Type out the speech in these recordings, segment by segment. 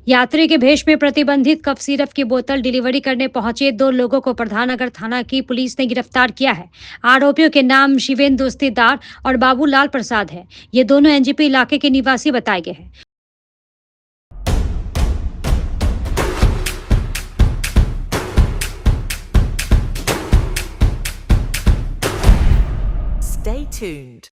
यात्री के भेष में प्रतिबंधित कफ सिरप की बोतल डिलीवरी करने पहुंचे दो लोगों को प्रधाननगर थाना की पुलिस ने गिरफ्तार किया है। आरोपियों के नाम शिवेंद्र दोस्तीदार और बाबूलाल प्रसाद है। ये दोनों एनजेपी इलाके के निवासी बताए गए हैं। Stay tuned.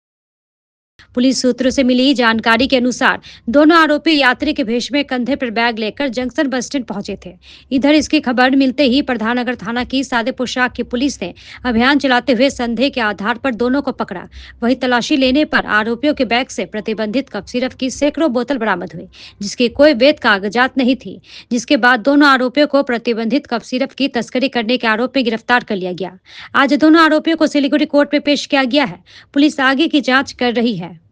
पुलिस सूत्रों से मिली जानकारी के अनुसार दोनों आरोपी यात्री के भेष में कंधे पर बैग लेकर जंक्शन बस स्टैंड पहुंचे थे। इधर इसकी खबर मिलते ही प्रधाननगर थाना की सादे पोशाक की पुलिस ने अभियान चलाते हुए संदेह के आधार पर दोनों को पकड़ा। वहीं तलाशी लेने पर आरोपियों के बैग से प्रतिबंधित कफ सिरप की सैकड़ों बोतल बरामद हुई, जिसकी कोई वैध कागजात नहीं थी। जिसके बाद दोनों आरोपियों को प्रतिबंधित कफ सिरप की तस्करी करने के आरोप में गिरफ्तार कर लिया गया। आज दोनों आरोपियों को सिलीगुड़ी कोर्ट में पेश किया गया है। पुलिस आगे की जांच कर रही है।